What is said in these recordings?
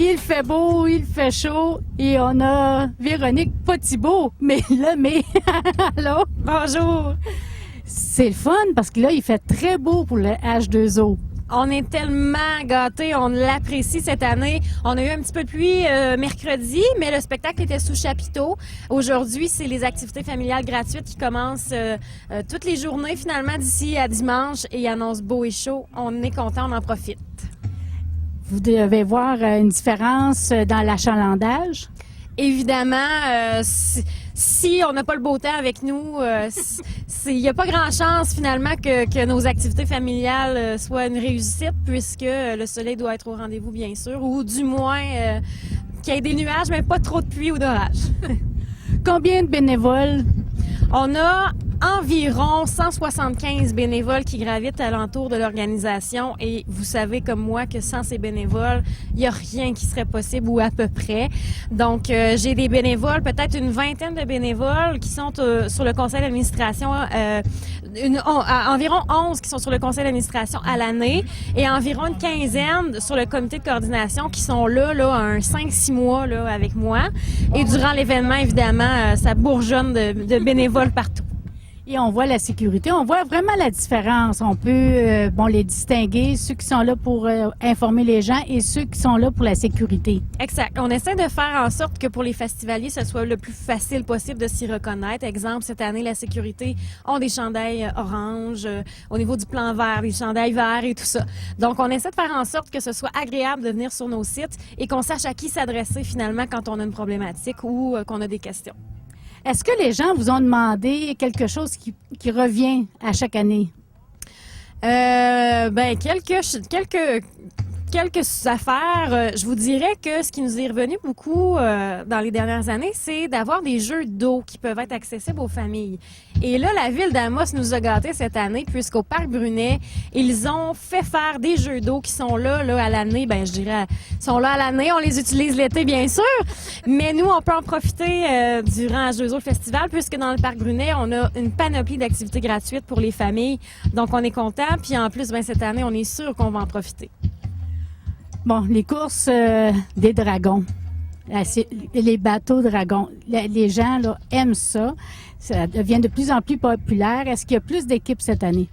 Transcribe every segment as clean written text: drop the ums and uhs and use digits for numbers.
Il fait beau, il fait chaud et on a Véronique Pothibeau. Mais là, allô? Bonjour! C'est le fun parce que là, il fait très beau pour le H2O. On est tellement gâtés, on l'apprécie cette année. On a eu un petit peu de pluie mercredi, mais le spectacle était sous chapiteau. Aujourd'hui, c'est les activités familiales gratuites qui commencent toutes les journées finalement d'ici à dimanche et il annonce beau et chaud. On est content, on en profite. Vous devez voir une différence dans l'achalandage. Évidemment, si on n'a pas le beau temps avec nous, il n'y a pas grand chance finalement que nos activités familiales soient une réussite puisque le soleil doit être au rendez-vous bien sûr, ou du moins qu'il y ait des nuages mais pas trop de pluie ou d'orage. Combien de bénévoles? On a environ 175 bénévoles qui gravitent alentour de l'organisation et vous savez comme moi que sans ces bénévoles, il n'y a rien qui serait possible ou à peu près. Donc, j'ai des bénévoles, peut-être une vingtaine de bénévoles qui sont sur le conseil d'administration, environ 11 qui sont sur le conseil d'administration à l'année et environ une quinzaine sur le comité de coordination qui sont là un 5-6 mois là, avec moi. Et durant l'événement, évidemment, ça bourgeonne de bénévoles partout. Et on voit la sécurité, on voit vraiment la différence. On peut les distinguer, ceux qui sont là pour informer les gens et ceux qui sont là pour la sécurité. Exact. On essaie de faire en sorte que pour les festivaliers, ce soit le plus facile possible de s'y reconnaître. Exemple, cette année, la sécurité ont des chandails orange, au niveau du plan vert, des chandails verts et tout ça. Donc, on essaie de faire en sorte que ce soit agréable de venir sur nos sites et qu'on sache à qui s'adresser finalement quand on a une problématique ou qu'on a des questions. Est-ce que les gens vous ont demandé quelque chose qui revient à chaque année? Quelques affaires. Je vous dirais que ce qui nous est revenu beaucoup dans les dernières années, c'est d'avoir des jeux d'eau qui peuvent être accessibles aux familles. Et là, la ville d'Amos nous a gâtés cette année, puisqu'au Parc Brunet, ils ont fait faire des jeux d'eau qui sont là à l'année. Je dirais, sont là à l'année. On les utilise l'été, bien sûr. Mais nous, on peut en profiter durant H2O le festival, puisque dans le Parc Brunet, on a une panoplie d'activités gratuites pour les familles. Donc, on est content. Puis en plus, cette année, on est sûr qu'on va en profiter. Bon, les courses des dragons, les bateaux dragons, les gens là, aiment ça. Ça devient de plus en plus populaire. Est-ce qu'il y a plus d'équipes cette année?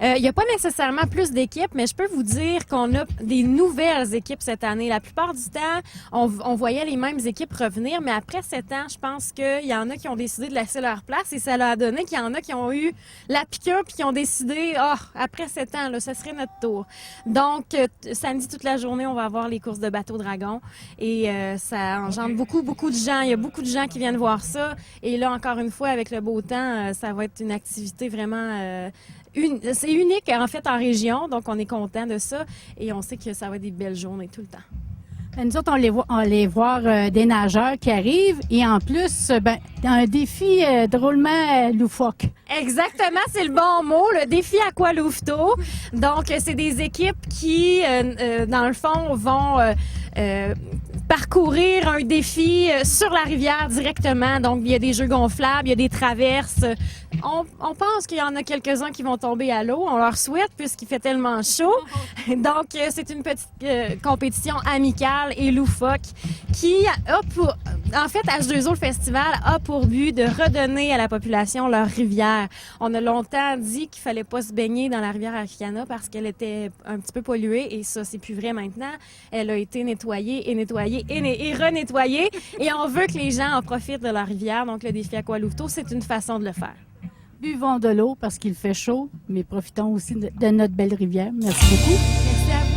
Il n'y a pas nécessairement plus d'équipes, mais je peux vous dire qu'on a des nouvelles équipes cette année. La plupart du temps, on voyait les mêmes équipes revenir, mais après 7 ans, je pense qu'il y en a qui ont décidé de laisser leur place et ça leur a donné qu'il y en a qui ont eu la piqûre puis qui ont décidé, après 7 ans, là, ce serait notre tour. Donc, samedi toute la journée, on va avoir les courses de bateaux dragons et ça engendre beaucoup de gens. Il y a beaucoup de gens qui viennent voir ça. Et là, encore une fois, avec le beau temps, ça va être une activité vraiment... c'est unique, en fait, en région, donc on est content de ça et on sait que ça va être des belles journées tout le temps. Nous autres, on les voir des nageurs qui arrivent et en plus, un défi drôlement loufoque. Exactement, c'est le bon mot, le défi Aqua Louveteau. Donc, c'est des équipes qui, dans le fond, vont... parcourir un défi sur la rivière directement. Donc, il y a des jeux gonflables, il y a des traverses. On pense qu'il y en a quelques-uns qui vont tomber à l'eau. On leur souhaite puisqu'il fait tellement chaud. Donc, c'est une petite compétition amicale et loufoque qui a pour... En fait, H2O, le festival, a pour but de redonner à la population leur rivière. On a longtemps dit qu'il fallait pas se baigner dans la rivière Arcana parce qu'elle était un petit peu polluée et ça, c'est plus vrai maintenant. Elle a été nettoyée et renettoyée et on veut que les gens en profitent de la rivière. Donc, le défi Aqua Louveteau, c'est une façon de le faire. Buvons de l'eau parce qu'il fait chaud, mais profitons aussi de notre belle rivière. Merci beaucoup. Merci à vous.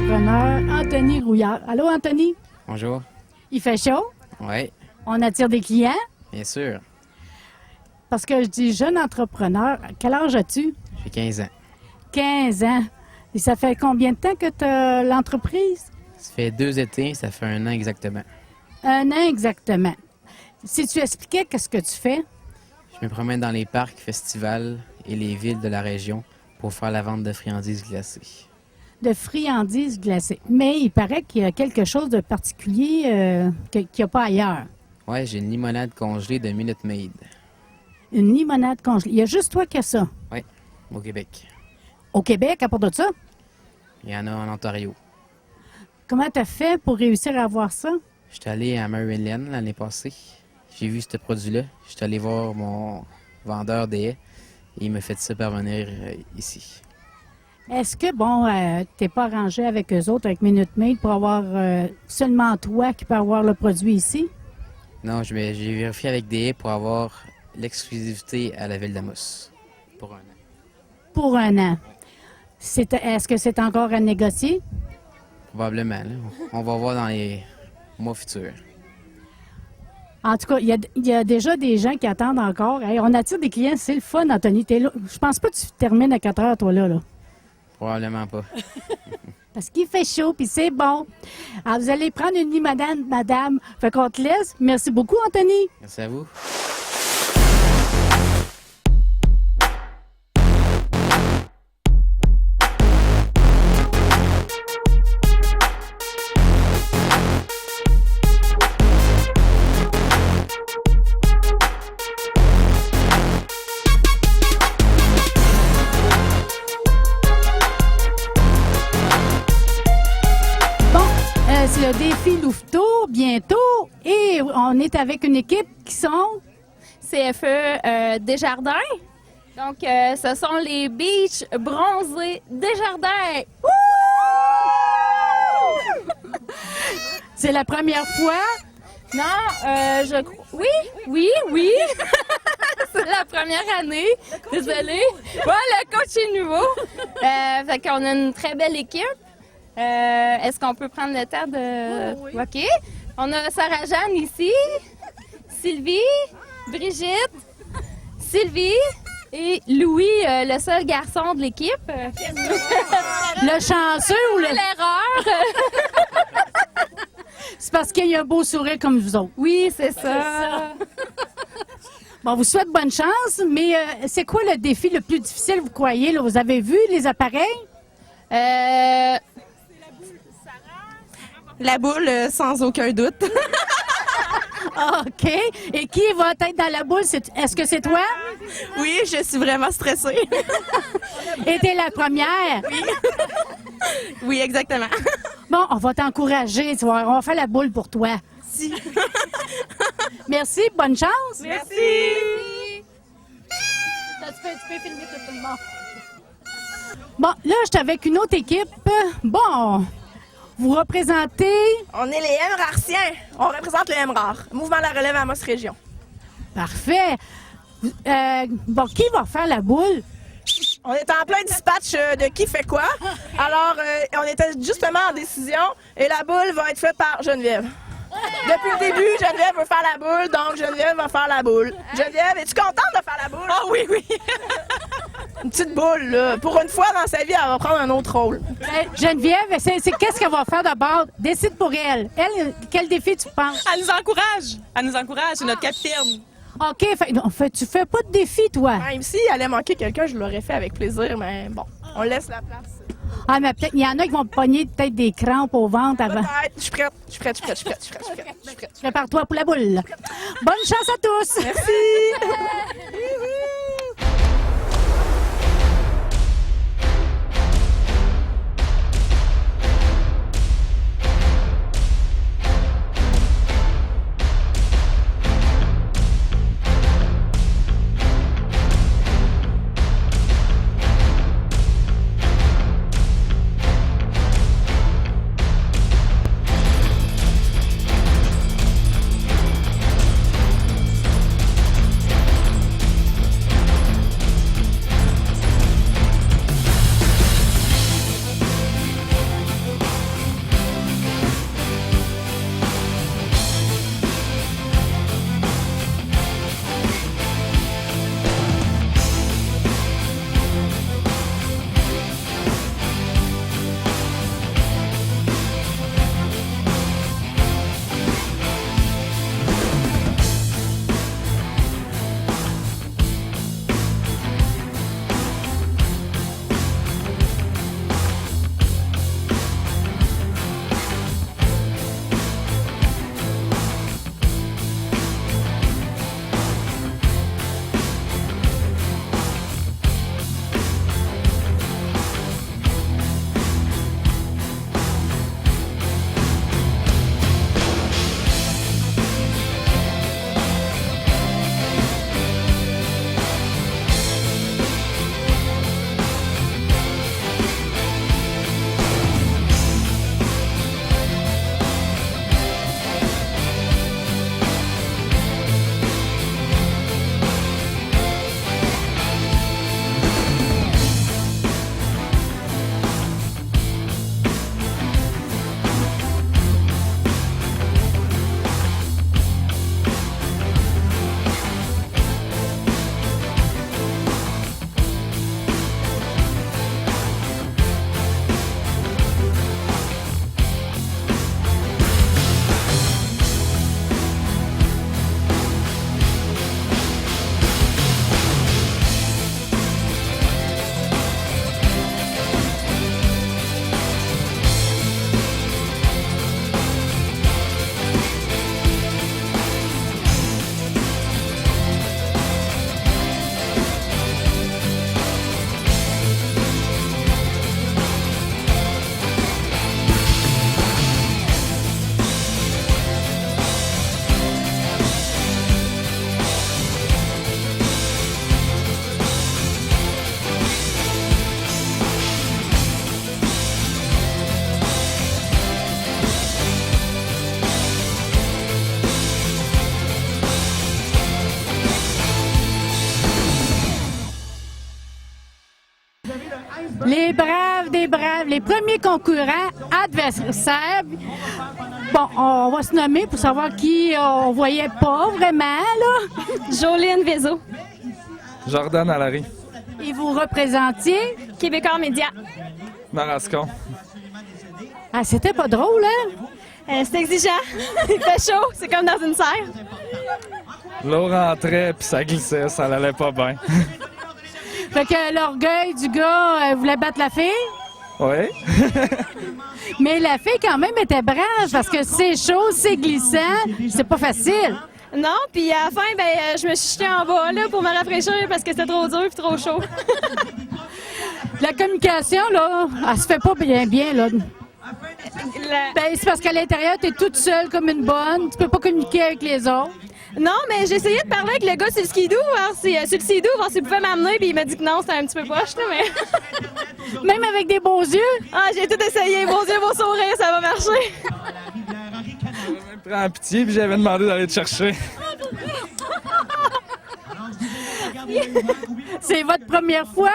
entrepreneur, Anthony Rouillard. Allô, Anthony? Bonjour. Il fait chaud? Oui, On attire des clients? bien sûr. Parce que je dis jeune entrepreneur. Quel âge as-tu? J'ai 15 ans. 15 ans. Et ça fait combien de temps que tu as l'entreprise? Ça fait 2 étés, ça fait 1 an exactement. 1 an exactement. Si tu expliquais qu'est-ce que tu fais? Je me promène dans les parcs, festivals et les villes de la région pour faire la vente de friandises glacées. De friandises glacées. Mais il paraît qu'il y a quelque chose de particulier qu'il n'y a pas ailleurs. Ouais, j'ai une limonade congelée de Minute Maid Une limonade congelée. Il y a juste toi qui as ça. au Québec. Au Québec, à part de ça, Il y en a en Ontario. comment tu as fait pour réussir à avoir ça? J'étais allé à Maryland l'année passée. J'ai vu ce produit-là. J'étais allé voir mon vendeur des haies et il m'a fait ça parvenir ici. Est-ce que, t'es pas arrangé avec eux autres, avec Minute Maid, pour avoir seulement toi qui peux avoir le produit ici? Non, j'ai vérifié avec des haies pour avoir l'exclusivité à la ville d'Amos pour 1 an. Pour 1 an. Est-ce que c'est encore à négocier? Probablement. Là. On va voir dans les mois futurs. En tout cas, il y a déjà des gens qui attendent encore. Hey, on attire des clients, c'est le fun, Anthony. T'es là. Je pense pas que tu termines à 4 heures, toi, là. Probablement pas. Parce qu'il fait chaud, puis c'est bon. Alors, vous allez prendre une limonade, madame. Fait qu'on te laisse. Merci beaucoup, Anthony. Merci à vous. C'est le défi Louveteau, bientôt. Et on est avec une équipe qui sont... CFE Desjardins. Donc, ce sont les Beach bronzés Desjardins. C'est la première fois. Non, je crois. Oui. C'est la première année. Désolée. Ouais, le coach est nouveau. Fait qu'on a une très belle équipe. Est-ce qu'on peut prendre le temps de... Oui. OK. On a Sarah-Jeanne ici, Sylvie, Brigitte, Sylvie et Louis, le seul garçon de l'équipe. Le chanceux ou le... L'erreur. C'est parce qu'il y a un beau sourire comme vous autres. Oui, c'est ça. Bon, vous souhaite bonne chance, mais c'est quoi le défi le plus difficile, vous croyez? Là? Vous avez vu les appareils? La boule, sans aucun doute. OK. Et qui va être dans la boule? Est-ce que c'est toi? Oui, je suis vraiment stressée. Et t'es la première? Oui, exactement. Bon, on va t'encourager, tu vois. On va faire la boule pour toi. Si. Merci, bonne chance. Merci. Tu peux filmer tout le monde. Bon, là, je suis avec une autre équipe. Bon, vous représentez... On est les MRARciens. On représente le MRAR, Mouvement de la relève Amos Région. Parfait. Bon, qui va faire la boule? On est en plein dispatch de qui fait quoi. Alors, on était justement en décision et la boule va être faite par Geneviève. Depuis le début, Geneviève veut faire la boule, donc Geneviève va faire la boule. Geneviève, es-tu contente de faire la boule? Ah oui. Une petite boule, là. Pour une fois dans sa vie, elle va prendre un autre rôle. Geneviève, c'est qu'est-ce qu'elle va faire d'abord? Décide pour elle. Elle, quel défi tu penses? Elle nous encourage. C'est notre capitaine. OK, tu fais pas de défi, toi. Même si allait manquer quelqu'un, je l'aurais fait avec plaisir, mais bon, on laisse la place. Ah, mais peut-être, il y en a qui vont pogner peut-être des crampes au ventre avant. Peut-être. Je suis prête. Prépare-toi pour la boule. Bonne chance à tous. Merci. Les braves des braves, les premiers concurrents adversaires. Bon, on va se nommer pour savoir qui on voyait pas vraiment, là. Jolene Vézo, Jordan Allary, Et vous représentiez. Québécois Média. Marascon. Ah, c'était pas drôle, hein? C'est exigeant. Il fait chaud, c'est comme dans une serre. L'eau rentrait puis ça glissait, ça l'allait pas bien. Fait que l'orgueil du gars voulait battre la fille. Oui. Mais la fille, quand même, était brave parce que c'est chaud, c'est glissant, c'est pas facile. Non, puis à la fin, je me suis jetée en bas là, pour me rafraîchir parce que c'était trop dur et trop chaud. La communication, là, elle se fait pas bien, là. Ben, c'est parce qu'à l'intérieur, t'es toute seule comme une bonne. Tu peux pas communiquer avec les autres. Non, mais j'ai essayé de parler avec le gars sur le skidoo, voir s'il pouvait m'amener, puis il m'a dit que non, c'était un petit peu poche, là, mais... Même avec des beaux yeux. Ah, j'ai tout essayé, beaux yeux, beau sourire, ça va marcher. J'avais même pris en pitié puis j'avais demandé d'aller te chercher. C'est votre première fois?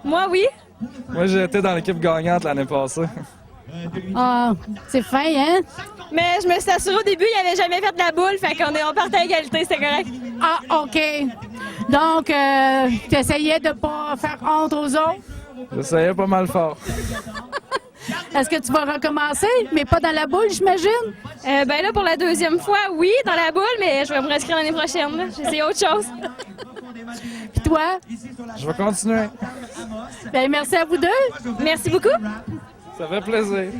Moi, oui. Moi, j'étais dans l'équipe gagnante l'année passée. Ah, c'est fin, hein? Mais je me suis assurée au début, il avait jamais fait de la boule, fait on partait à égalité, c'était correct. Ah, OK. Donc, tu essayais de pas faire honte aux autres? J'essayais pas mal fort. Est-ce que tu vas recommencer, mais pas dans la boule, j'imagine? Là, pour la deuxième fois, oui, dans la boule, mais je vais me réinscrire l'année prochaine. Là. J'ai essayé autre chose. Puis toi? Je vais continuer. Ben, merci à vous deux. Merci beaucoup. Ça fait plaisir.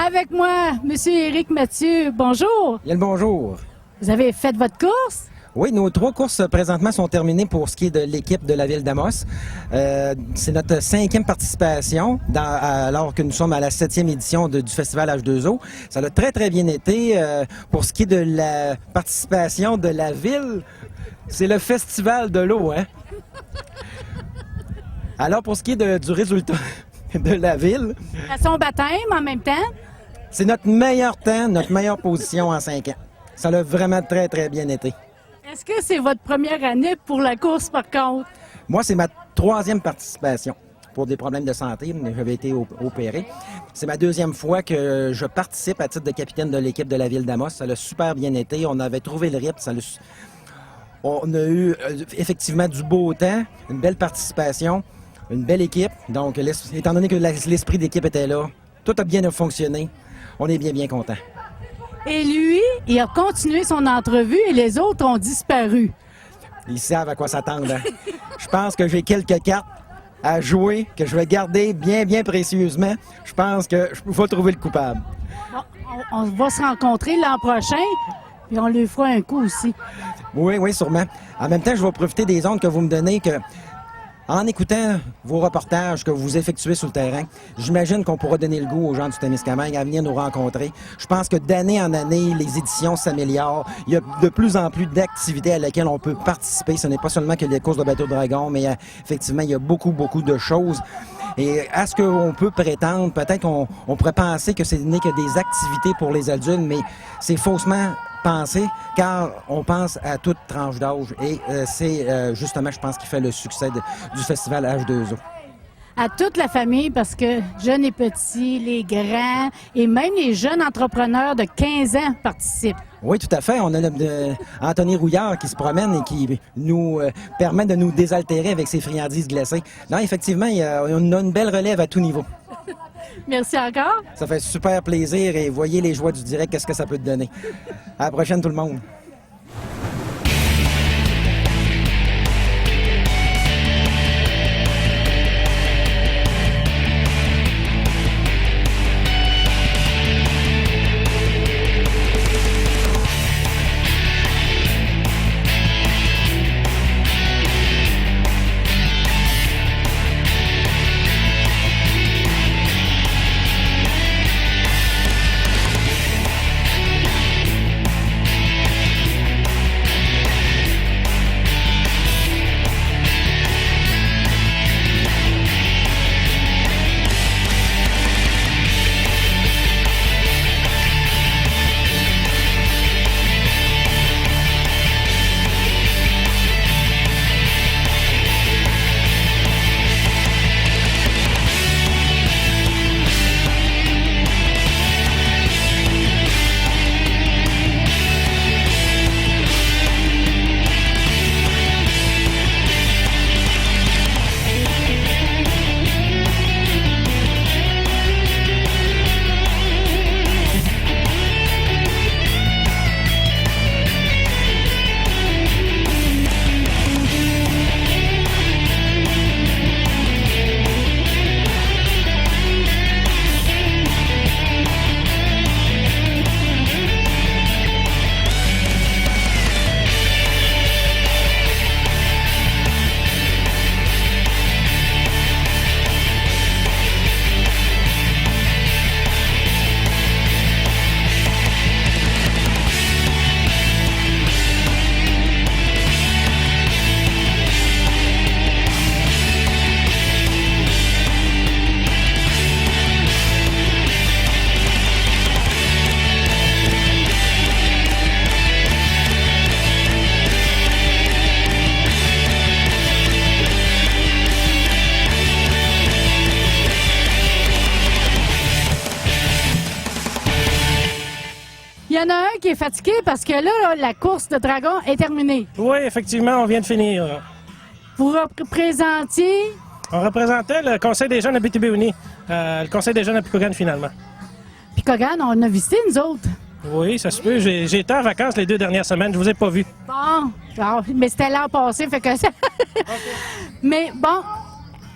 Avec moi, Monsieur Éric Mathieu. Bonjour. Bien le bonjour. Vous avez fait votre course? Oui, nos 3 courses présentement sont terminées pour ce qui est de l'équipe de la ville d'Amos. C'est notre 5e participation, alors que nous sommes à la 7e édition du festival H2O. Ça a très, très bien été. Pour ce qui est de la participation de la ville, c'est le festival de l'eau, hein? Alors, pour ce qui est du résultat de la ville... À son baptême en même temps? C'est notre meilleur temps, notre meilleure position en 5 ans. Ça a vraiment très, très bien été. Est-ce que c'est votre première année pour la course, par contre? Moi, c'est ma 3e participation pour des problèmes de santé. J'avais été opéré. C'est ma 2e fois que je participe à titre de capitaine de l'équipe de la ville d'Amos. Ça a super bien été. On avait trouvé le rythme. On a eu effectivement du beau temps, une belle participation, une belle équipe. Donc, étant donné que l'esprit d'équipe était là, tout a bien fonctionné. On est bien, bien contents. Et lui, il a continué son entrevue et les autres ont disparu. Ils savent à quoi s'attendre. Hein? Je pense que j'ai quelques cartes à jouer que je vais garder bien, bien précieusement. Je pense que je vais trouver le coupable. On va se rencontrer l'an prochain, puis on lui fera un coup aussi. Oui, oui, sûrement. En même temps, je vais profiter des ondes que vous me donnez en écoutant vos reportages que vous effectuez sur le terrain, j'imagine qu'on pourra donner le goût aux gens du Témiscamingue à venir nous rencontrer. Je pense que d'année en année, les éditions s'améliorent. Il y a de plus en plus d'activités à laquelle on peut participer. Ce n'est pas seulement que les courses de bateaux dragon, mais effectivement, il y a beaucoup, beaucoup de choses. Et à ce qu'on peut prétendre, peut-être qu'on pourrait penser que ce n'est que des activités pour les adultes, mais c'est faussement pensé, car on pense à toute tranche d'âge. Et c'est justement, je pense, qui fait le succès du festival H2O. À toute la famille, parce que jeunes et petits, les grands, et même les jeunes entrepreneurs de 15 ans participent. Oui, tout à fait. On a Anthony Rouillard qui se promène et qui nous permet de nous désaltérer avec ses friandises glacées. Non, effectivement, on a une belle relève à tout niveau. Merci encore. Ça fait super plaisir et voyez les joies du direct, qu'est-ce que ça peut te donner. À la prochaine, tout le monde. Il y en a un qui est fatigué parce que là, la course de dragon est terminée. Oui, effectivement, on vient de finir. Vous représentiez? On représentait le Conseil des jeunes à Abitibi-Unies, le Conseil des jeunes à Picogan, finalement. Picogan, on a visité, nous autres. Oui, ça se peut. J'ai été en vacances les 2 dernières semaines. Je vous ai pas vu. Bon, alors, mais c'était l'an passé, fait que ça... Mais bon,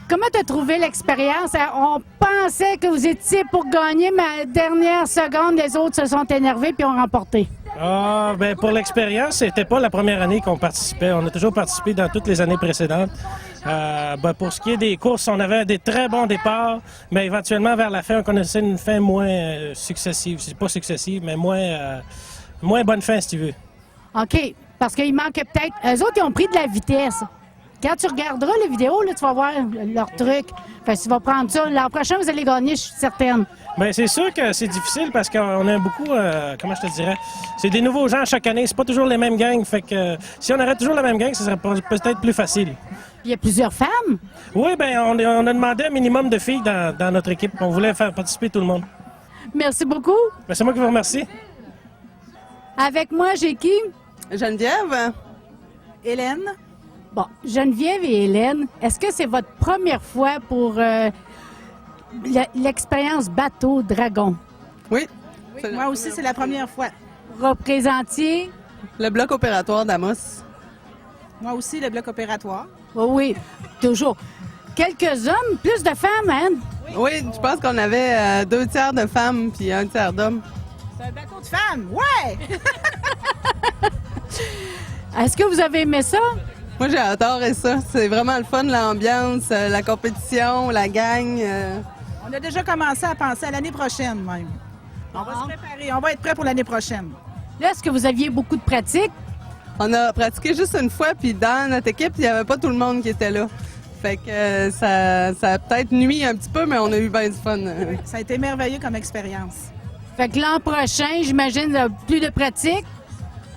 comment tu as trouvé l'expérience? On pensait que vous étiez pour gagner, mais à la dernière seconde, les autres se sont énervés puis ont remporté. Ah, ben pour l'expérience, c'était pas la première année qu'on participait. On a toujours participé dans toutes les années précédentes. Pour ce qui est des courses, on avait des très bons départs, mais éventuellement, vers la fin, on connaissait une fin moins successive. C'est pas successive, mais moins bonne fin, si tu veux. OK. Parce qu'il manquait peut-être... Eux autres, ils ont pris de la vitesse. Quand tu regarderas les vidéos, là, tu vas voir leur truc. Fait que tu vas prendre ça. L'an prochain, vous allez gagner, je suis certaine. Bien, c'est sûr que c'est difficile parce qu'on a beaucoup, comment je te dirais, c'est des nouveaux gens chaque année, c'est pas toujours les mêmes gangs. Fait que si on aurait toujours la même gang, ce serait peut-être plus facile. Il y a plusieurs femmes? Oui, bien, on a demandé un minimum de filles dans notre équipe. On voulait faire participer tout le monde. Merci beaucoup. Ben, c'est moi qui vous remercie. Avec moi, j'ai qui? Geneviève. Hélène. Bon, Geneviève et Hélène, est-ce que c'est votre première fois pour l'expérience bateau-dragon? Oui. Moi aussi, c'est la première fois. Représentiez? Le bloc opératoire d'Amos. Moi aussi, le bloc opératoire. Oui, toujours. Quelques hommes, plus de femmes, hein? Oui, je pense qu'on avait 2 tiers de femmes puis 1 tiers d'hommes. C'est un bateau de femmes, ouais! Est-ce que vous avez aimé ça? Moi, j'ai adoré ça. C'est vraiment le fun, l'ambiance, la compétition, la gang. On a déjà commencé à penser à l'année prochaine, même. On va se préparer, on va être prêt pour l'année prochaine. Là, est-ce que vous aviez beaucoup de pratique? On a pratiqué juste une fois, puis dans notre équipe, il n'y avait pas tout le monde qui était là. Fait que ça a peut-être nuit un petit peu, mais on a eu bien du fun. Ça a été merveilleux comme expérience. Fait que l'an prochain, j'imagine, plus de pratique?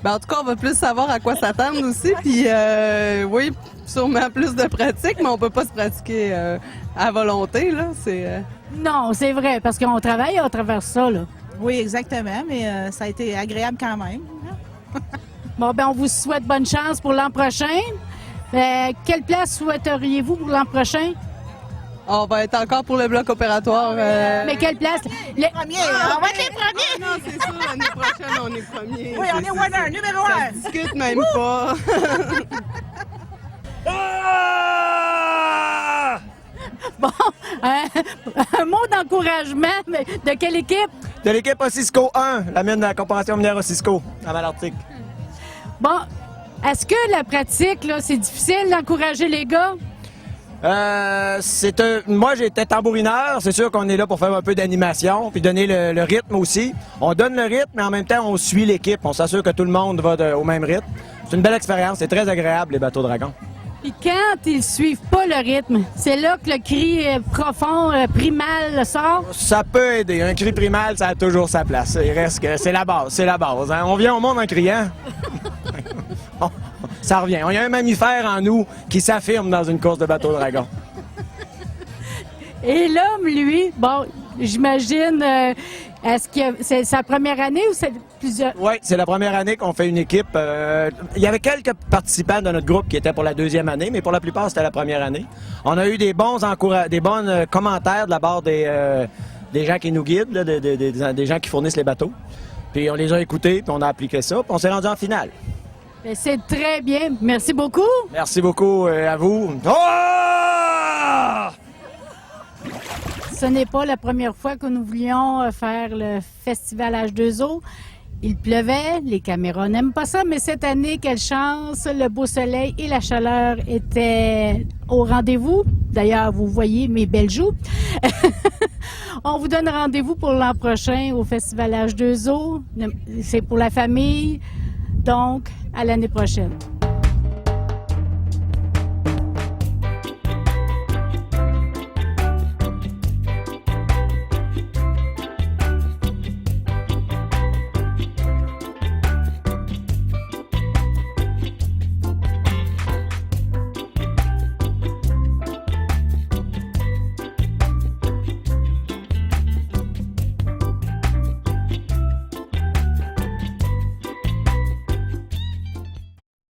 Ben, en tout cas, on va plus savoir à quoi s'attendre aussi. Puis, oui, sûrement plus de pratique, mais on peut pas se pratiquer à volonté, là. Non, c'est vrai, parce qu'on travaille à travers ça, là. Oui, exactement, mais ça a été agréable quand même. Bon, ben on vous souhaite bonne chance pour l'an prochain. Quelle place souhaiteriez-vous pour l'an prochain? On va être encore pour le bloc opératoire. Mais quelle place? Les premiers! On va être les premiers! Non, c'est sûr, l'année prochaine, on est premiers. Oui, on est winner, numéro 1! Ça se discute même pas. Bon, un mot d'encouragement, mais de quelle équipe? De l'équipe Ossisco 1, la mine de la Corporation minière Ossisco, à Malartic. Bon, est-ce que la pratique, là, c'est difficile d'encourager les gars? Moi, j'étais tambourineur. C'est sûr qu'on est là pour faire un peu d'animation puis donner le rythme aussi. On donne le rythme, mais en même temps, on suit l'équipe. On s'assure que tout le monde va au même rythme. C'est une belle expérience. C'est très agréable, les bateaux dragons. Puis quand ils suivent pas le rythme, c'est là que le cri profond, primal sort? Ça peut aider. Un cri primal, ça a toujours sa place. Il reste que c'est la base. C'est la base. Hein? On vient au monde en criant. Ça revient. Il y a un mammifère en nous qui s'affirme dans une course de bateau-dragon. Et l'homme, lui, bon, j'imagine, est-ce que c'est sa première année ou c'est plusieurs? Oui, c'est la première année qu'on fait une équipe. Il y avait quelques participants de notre groupe qui étaient pour la deuxième année, mais pour la plupart, c'était la première année. On a eu des bons commentaires de la part des gens qui nous guident, là, des gens qui fournissent les bateaux. Puis on les a écoutés, puis on a appliqué ça, puis on s'est rendu en finale. C'est très bien. Merci beaucoup. Merci beaucoup à vous. Oh! Ce n'est pas la première fois que nous voulions faire le festival H2O. Il pleuvait, les caméras n'aiment pas ça, mais cette année, quelle chance, le beau soleil et la chaleur étaient au rendez-vous. D'ailleurs, vous voyez mes belles joues. On vous donne rendez-vous pour l'an prochain au festival H2O. C'est pour la famille, donc à l'année prochaine.